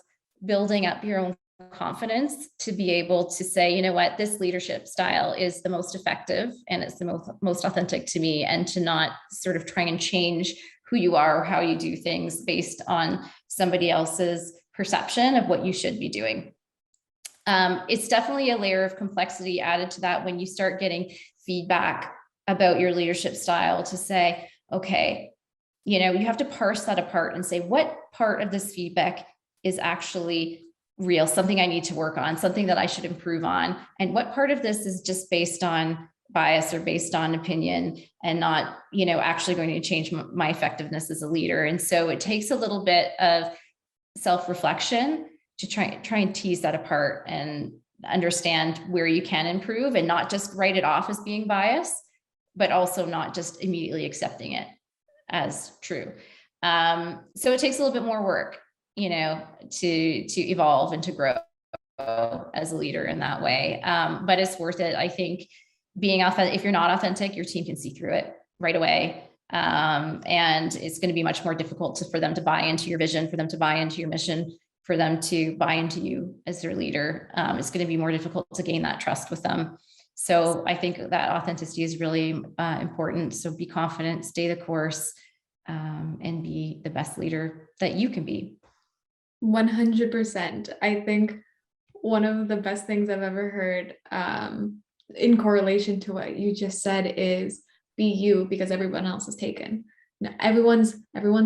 building up your own confidence to be able to say, this leadership style is the most effective and it's the most authentic to me, and to not sort of try and change who you are or how you do things based on somebody else's perception of what you should be doing. It's definitely a layer of complexity added to that when you start getting feedback about your leadership style to say, okay, you know, you have to parse that apart and say, what part of this feedback is actually real, something I need to work on, something that I should improve on, and what part of this is just based on bias or based on opinion and not, you know, actually going to change my effectiveness as a leader. And so it takes a little bit of self-reflection to try and tease that apart and understand where you can improve, and not just write it off as being biased, but also not just immediately accepting it as true. So it takes a little bit more work, you know, to evolve and to grow as a leader in that way. But it's worth it. I think being authentic, if you're not authentic, your team can see through it right away. And it's going to be much more difficult for them to buy into your vision, for them to buy into your mission, for them to buy into you as their leader. It's going to be more difficult to gain that trust with them. So I think that authenticity is really important. So be confident, stay the course, and be the best leader that you can be. 100%. I think one of the best things I've ever heard in correlation to what you just said is be you, because everyone else is taken. Now, everyone's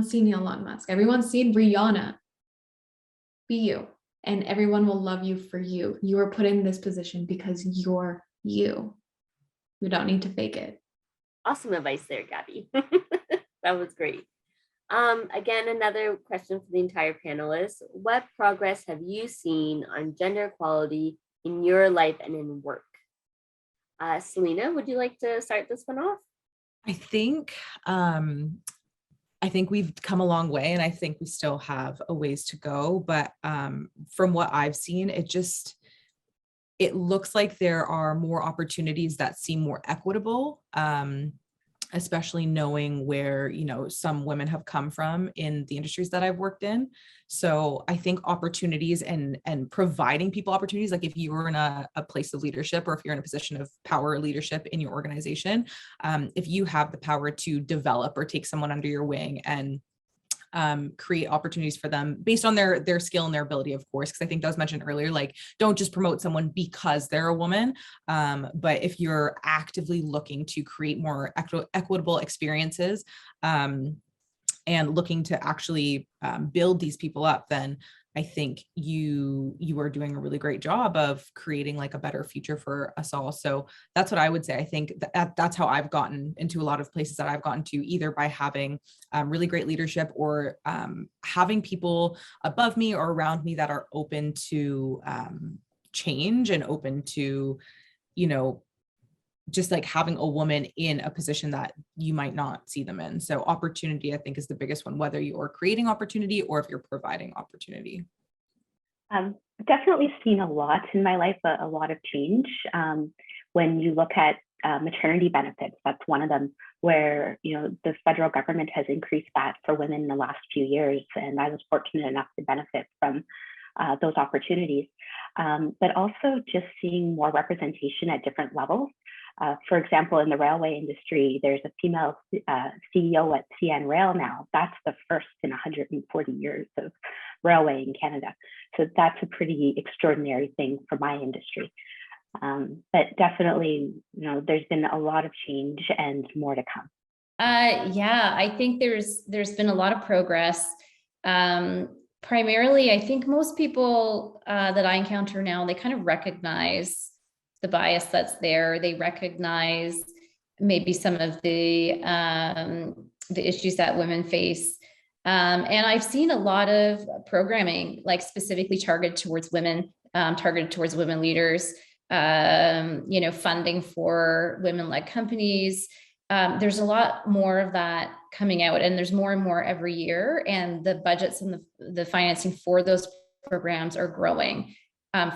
seen Elon Musk. Everyone's seen Rihanna. Be you, and everyone will love you for you. You are put in this position because you're you. You don't need to fake it. Awesome advice there, Gabby. That was great. Again, another question for the entire panelists. What progress have you seen on gender equality in your life and in work? Selina, would you like to start this one off? I think we've come a long way, and I think we still have a ways to go. But from what I've seen, it looks like there are more opportunities that seem more equitable, especially knowing where, you know, some women have come from in the industries that I've worked in. So I think opportunities and providing people opportunities, like if you're in a place of leadership, or if you're in a position of power or leadership in your organization, if you have the power to develop or take someone under your wing and create opportunities for them based on their skill and their ability, of course, because I think that was mentioned earlier, like don't just promote someone because they're a woman, but if you're actively looking to create more equitable experiences and looking to actually build these people up, then I think you are doing a really great job of creating like a better future for us all. So that's what I would say. I think that's how I've gotten into a lot of places that I've gotten to, either by having really great leadership, or having people above me or around me that are open to change and open to, you know, just like having a woman in a position that you might not see them in. So opportunity, I think, is the biggest one, whether you're creating opportunity or if you're providing opportunity. Definitely seen a lot in my life, a lot of change. When you look at maternity benefits, that's one of them, where, you know, the federal government has increased that for women in the last few years. And I was fortunate enough to benefit from those opportunities. But also just seeing more representation at different levels. For example, in the railway industry, there's a female CEO at CN Rail now. That's the first in 140 years of railway in Canada. So that's a pretty extraordinary thing for my industry. But definitely, you know, there's been a lot of change and more to come. Yeah, I think there's been a lot of progress. Primarily, I think most people that I encounter now, they kind of recognize the bias that's there. They recognize maybe some of the issues that women face. And I've seen a lot of programming, like specifically targeted towards women leaders, you know, funding for women-led companies. There's a lot more of that coming out, and there's more and more every year. And the budgets and the financing for those programs are growing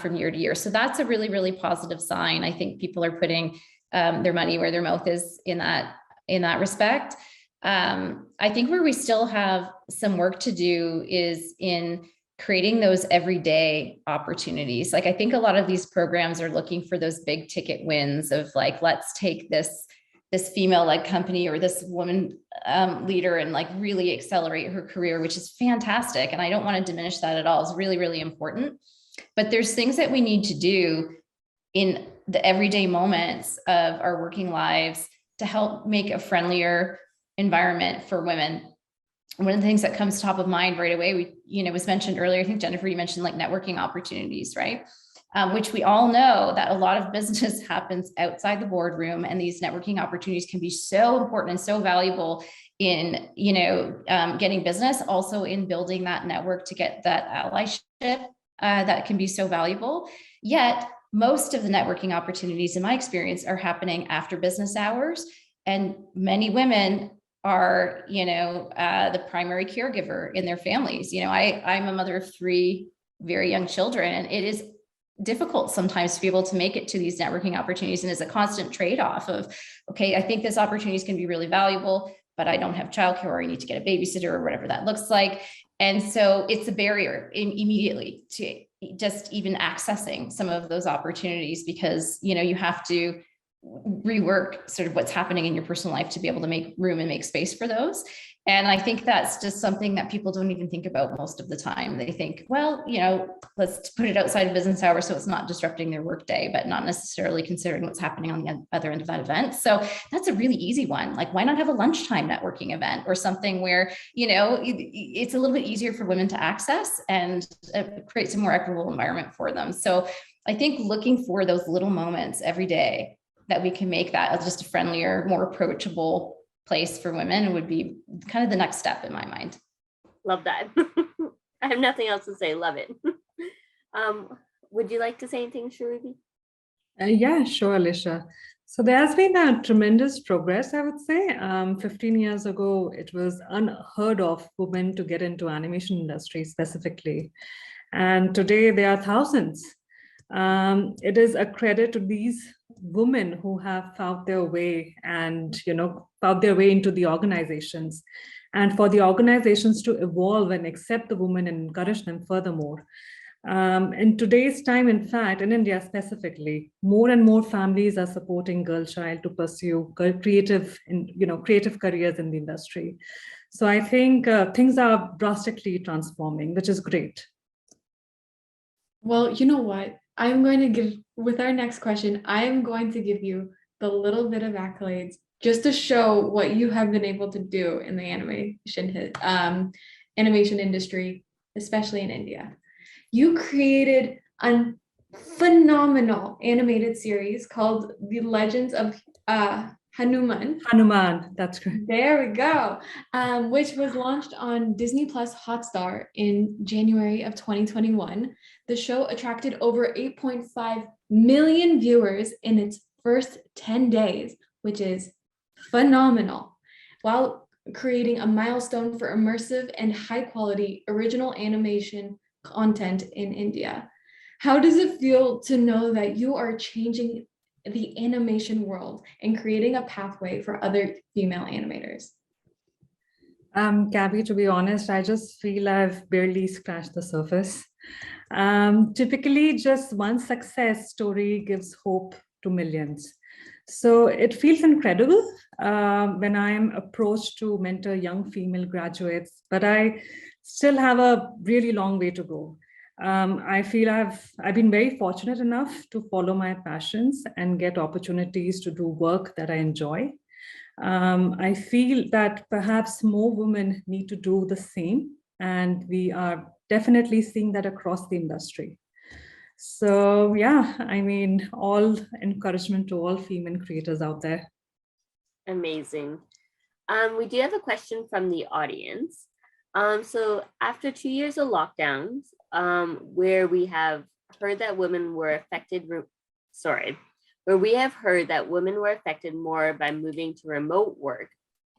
from year to year. So that's a really, really positive sign. I think people are putting their money where their mouth is in that respect. I think where we still have some work to do is in creating those everyday opportunities. Like, I think a lot of these programs are looking for those big ticket wins of like, let's take this this female-led company or this woman leader and like really accelerate her career, which is fantastic. And I don't want to diminish that at all. It's really, really important. But there's things that we need to do in the everyday moments of our working lives to help make a friendlier environment for women. One of the things that comes top of mind right away, was mentioned earlier. I think Jennifer, you mentioned like networking opportunities, right? Which we all know that a lot of business happens outside the boardroom, and these networking opportunities can be so important and so valuable in, getting business, also in building that network to get that allyship that can be so valuable. Yet most of the networking opportunities, in my experience, are happening after business hours, and many women are, the primary caregiver in their families. I'm a mother of 3 very young children, and it is difficult sometimes to be able to make it to these networking opportunities. And it's a constant trade-off of, okay, I think this opportunity is going to be really valuable, but I don't have childcare, or I need to get a babysitter, or whatever that looks like. And so it's a barrier immediately to just even accessing some of those opportunities, because, you have to rework sort of what's happening in your personal life to be able to make room and make space for those. And I think that's just something that people don't even think about most of the time. They think, well, let's put it outside of business hours so it's not disrupting their workday, but not necessarily considering what's happening on the other end of that event. So that's a really easy one. Like, why not have a lunchtime networking event or something where, it's a little bit easier for women to access and creates a more equitable environment for them. So I think looking for those little moments every day that we can make that just a friendlier, more approachable place for women would be kind of the next step in my mind. Love that. I have nothing else to say. Love it. Would you like to say anything, Charuvi? Yeah, sure, Alicia. So there has been a tremendous progress, I would say. 15 years ago, it was unheard of women to get into animation industry specifically. And today there are thousands. It is a credit to these women who have found their way and, found their way into the organizations, and for the organizations to evolve and accept the women and encourage them furthermore. In today's time, in fact, in India specifically, more and more families are supporting girl child to pursue creative careers in the industry. So I think things are drastically transforming, which is great. Well, you know what? I'm going to give, with our next question, I am going to give you the little bit of accolades just to show what you have been able to do in the animation industry, especially in India. You created a phenomenal animated series called The Legends of Hanuman. Hanuman, that's correct. There we go. Which was launched on Disney Plus Hotstar in January of 2021. The show attracted over 8.5 million viewers in its first 10 days, which is phenomenal, while creating a milestone for immersive and high quality original animation content in India. How does it feel to know that you are changing the animation world and creating a pathway for other female animators? Gabby, to be honest, I just feel I've barely scratched the surface. Typically, just one success story gives hope to millions. So it feels incredible when I'm approached to mentor young female graduates, but I still have a really long way to go. I feel I've been very fortunate enough to follow my passions and get opportunities to do work that I enjoy. I feel that perhaps more women need to do the same, and we are definitely seeing that across the industry. So yeah, I mean, all encouragement to all female creators out there. Amazing. We do have a question from the audience. So after 2 years of lockdowns, where we have heard that women were affected, where we have heard that women were affected more by moving to remote work,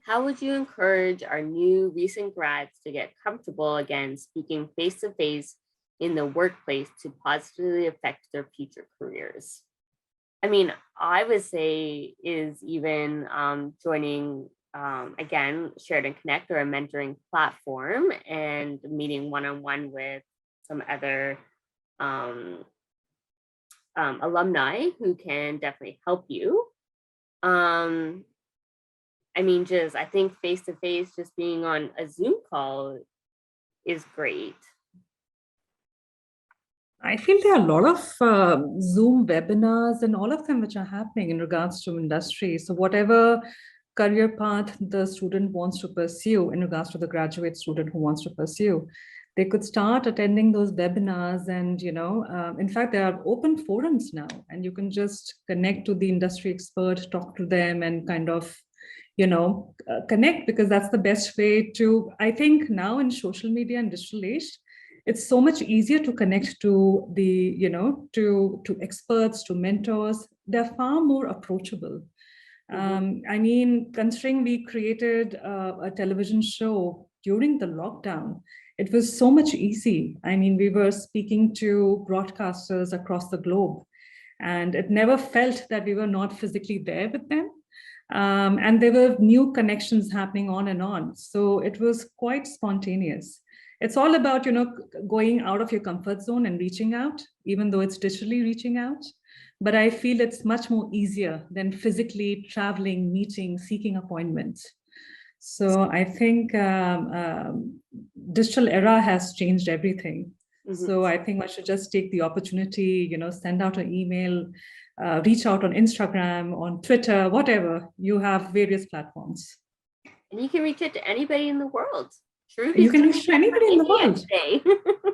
how would you encourage our new recent grads to get comfortable again speaking face-to-face in the workplace to positively affect their future careers? I mean, I would say is even joining, again, Sheridan Connect, or a mentoring platform, and meeting one-on-one with some other alumni who can definitely help you. I mean, I think face-to-face, just being on a Zoom call is great. I feel there are a lot of Zoom webinars and all of them which are happening in regards to industry. So whatever career path the student wants to pursue in regards to the graduate student who wants to pursue, they could start attending those webinars. And, in fact, there are open forums now, and you can just connect to the industry expert, talk to them, and kind of, connect, because that's the best way to, I think now in social media and digital age, it's so much easier to connect to the, to experts, to mentors. They're far more approachable. I mean, considering we created a television show during the lockdown, it was so much easy. I mean, we were speaking to broadcasters across the globe, and it never felt that we were not physically there with them. And there were new connections happening on and on. So it was quite spontaneous. It's all about, going out of your comfort zone and reaching out, even though it's digitally reaching out. But I feel it's much more easier than physically traveling, meeting, seeking appointments. So I think digital era has changed everything. So I think one should just take the opportunity, send out an email, reach out on Instagram, on Twitter, whatever. You have various platforms. And you can reach out to anybody in the world. You can reach anybody in the world.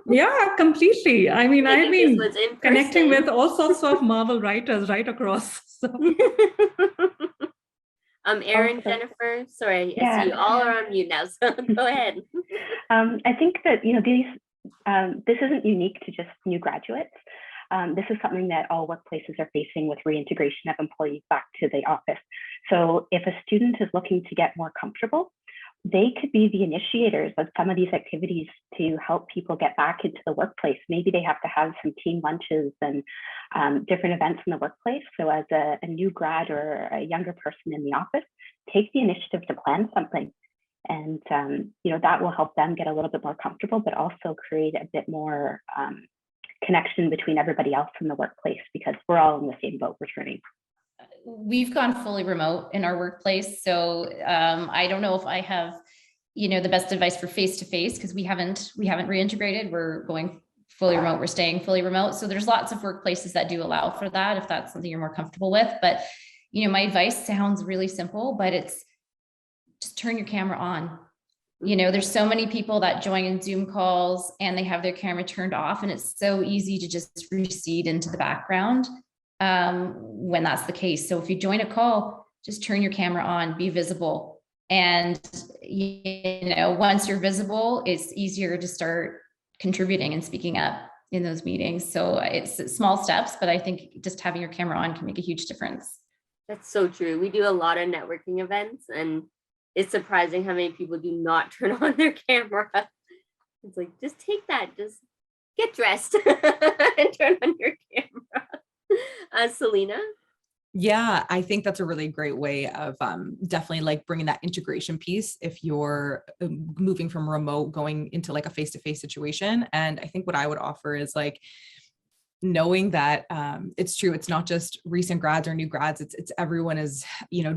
Yeah, completely. I mean, I've been connecting with all sorts of Marvel writers right across. So. Erin, Jennifer, sorry, I see you all are on mute now, so go ahead. I think that, this isn't unique to just new graduates. This is something that all workplaces are facing with reintegration of employees back to the office. So if a student is looking to get more comfortable, they could be the initiators of some of these activities to help people get back into the workplace. Maybe they have to have some team lunches and different events in the workplace. So as a new grad or a younger person in the office, take the initiative to plan something. And that will help them get a little bit more comfortable, but also create a bit more connection between everybody else in the workplace, because we're all in the same boat returning. We've gone fully remote in our workplace. So I don't know if I have, the best advice for face-to-face, because we haven't reintegrated. We're going fully remote. We're staying fully remote. So there's lots of workplaces that do allow for that, if that's something you're more comfortable with. But, my advice sounds really simple, but it's just turn your camera on. There's so many people that join in Zoom calls and they have their camera turned off, and it's so easy to just recede into the background when that's the case. So if you join a call, just turn your camera on, be visible. And, once you're visible, it's easier to start contributing and speaking up in those meetings. So it's small steps, but I think just having your camera on can make a huge difference. That's so true. We do a lot of networking events, and it's surprising how many people do not turn on their camera. It's like, just take that, just get dressed and turn on your camera. Selina? Yeah, I think that's a really great way of definitely like bringing that integration piece if you're moving from remote going into like a face-to-face situation. And I think what I would offer is like, knowing that it's true, it's not just recent grads or new grads, it's everyone is,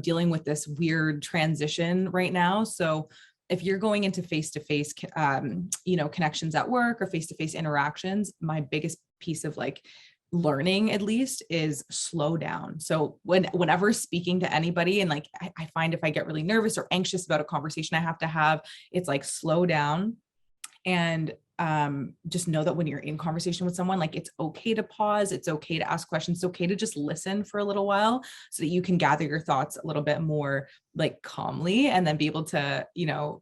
dealing with this weird transition right now. So if you're going into face-to-face, connections at work or face-to-face interactions, my biggest piece of like learning at least is slow down. So whenever speaking to anybody, and like, I find if I get really nervous or anxious about a conversation I have to have, it's like slow down and just know that when you're in conversation with someone, like it's okay to pause, it's okay to ask questions, it's okay to just listen for a little while so that you can gather your thoughts a little bit more like calmly, and then be able to,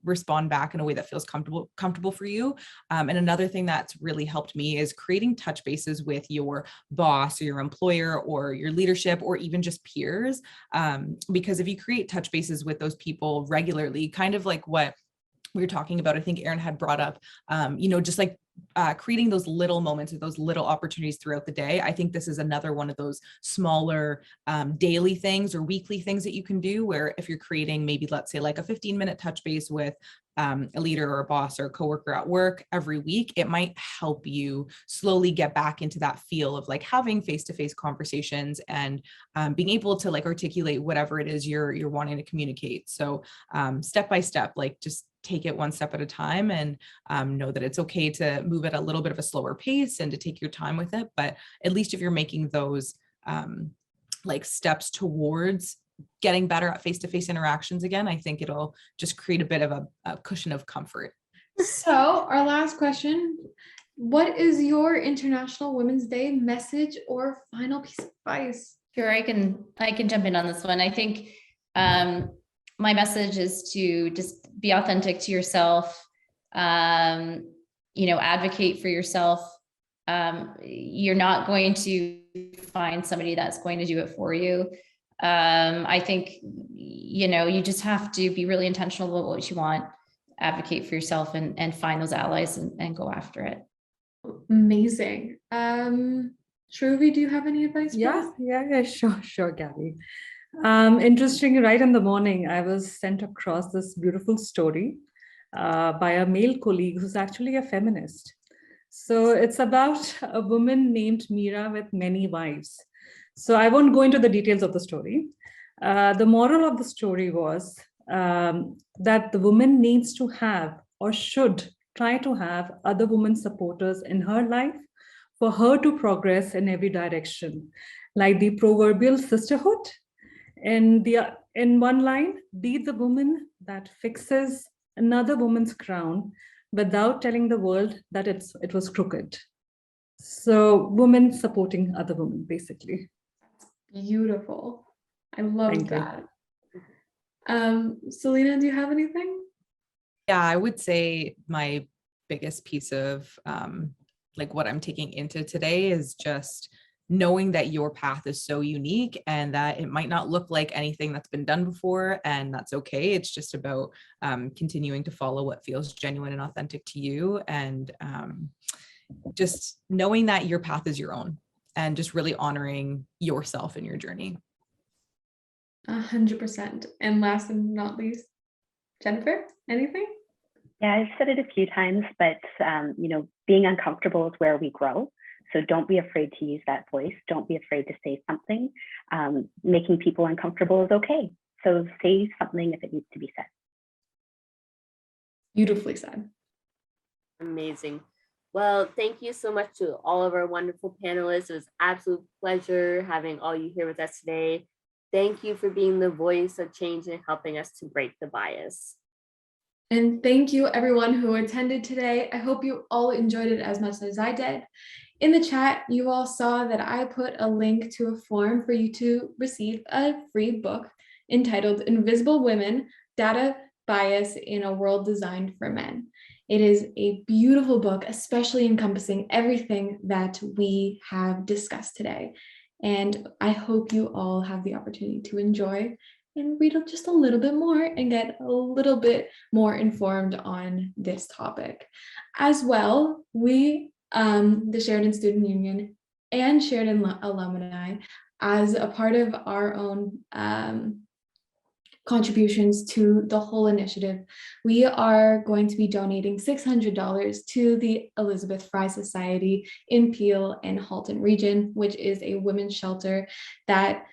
respond back in a way that feels comfortable for you. And another thing that's really helped me is creating touch bases with your boss or your employer or your leadership or even just peers. Because if you create touch bases with those people regularly, kind of like what we were talking about, I think Erin had brought up, just like creating those little moments or those little opportunities throughout the day. I think this is another one of those smaller daily things or weekly things that you can do, where if you're creating maybe, let's say, like a 15-minute touch base with a leader or a boss or a coworker at work every week, it might help you slowly get back into that feel of like having face-to-face conversations and being able to like articulate whatever it is you're wanting to communicate. So step by step, like just take it one step at a time, and know that it's okay to move at a little bit of a slower pace and to take your time with it. But at least if you're making those like steps towards getting better at face-to-face interactions again, I think it'll just create a bit of a cushion of comfort. So our last question, what is your International Women's Day message or final piece of advice? Sure, I can jump in on this one. I think my message is to just be authentic to yourself, advocate for yourself. You're not going to find somebody that's going to do it for you. I think, you just have to be really intentional about what you want, advocate for yourself, and find those allies and go after it. Amazing. Charuvi, do you have any advice? Yeah, sure, Gabby. Interesting, right in the morning, I was sent across this beautiful story by a male colleague who's actually a feminist. So it's about a woman named Mira with many wives. So I won't go into the details of the story. The moral of the story was that the woman needs to have, or should try to have, other women supporters in her life for her to progress in every direction, like the proverbial sisterhood. In one line, be the woman that fixes another woman's crown without telling the world that it was crooked. So women supporting other women, basically. Beautiful. I love Thank that. Selina, do you have anything? Yeah, I would say my biggest piece of like what I'm taking into today is just knowing that your path is so unique and that it might not look like anything that's been done before, and that's okay. It's just about continuing to follow what feels genuine and authentic to you, and just knowing that your path is your own, and just really honoring yourself in your journey. 100%. And last and not least, Jennifer, anything? Yeah, I've said it a few times, but being uncomfortable is where we grow. So don't be afraid to use that voice. Don't be afraid to say something. Making people uncomfortable is okay. So say something if it needs to be said. Beautifully said. Amazing. Well, thank you so much to all of our wonderful panelists. It was an absolute pleasure having all you here with us today. Thank you for being the voice of change and helping us to break the bias. And thank you everyone who attended today. I hope you all enjoyed it as much as I did. In the chat, you all saw that I put a link to a form for you to receive a free book entitled Invisible Women: Data Bias in a World Designed for Men. It is a beautiful book, especially encompassing everything that we have discussed today. And I hope you all have the opportunity to enjoy and read just a little bit more and get a little bit more informed on this topic. As well, we, the Sheridan Student Union and Sheridan Alumni, as a part of our own contributions to the whole initiative, we are going to be donating $600 to the Elizabeth Fry Society in Peel and Halton region, which is a women's shelter that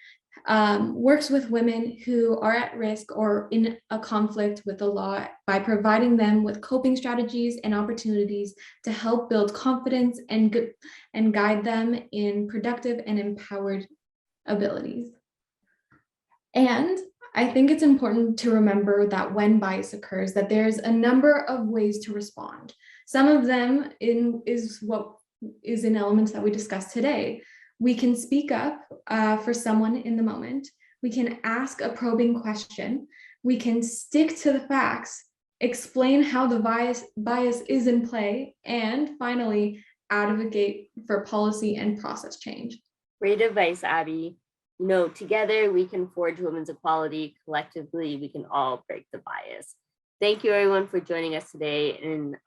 works with women who are at risk or in a conflict with the law by providing them with coping strategies and opportunities to help build confidence and guide them in productive and empowered abilities. And I think it's important to remember that when bias occurs, that there's a number of ways to respond. Some of them is what is in elements that we discussed today. We can speak up for someone in the moment. We can ask a probing question. We can stick to the facts, explain how the bias is in play, and finally, advocate for policy and process change. Great advice, Abby. Together we can forge women's equality. Collectively, we can all break the bias. Thank you everyone for joining us today, and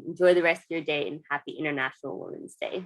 enjoy the rest of your day, and happy International Women's Day.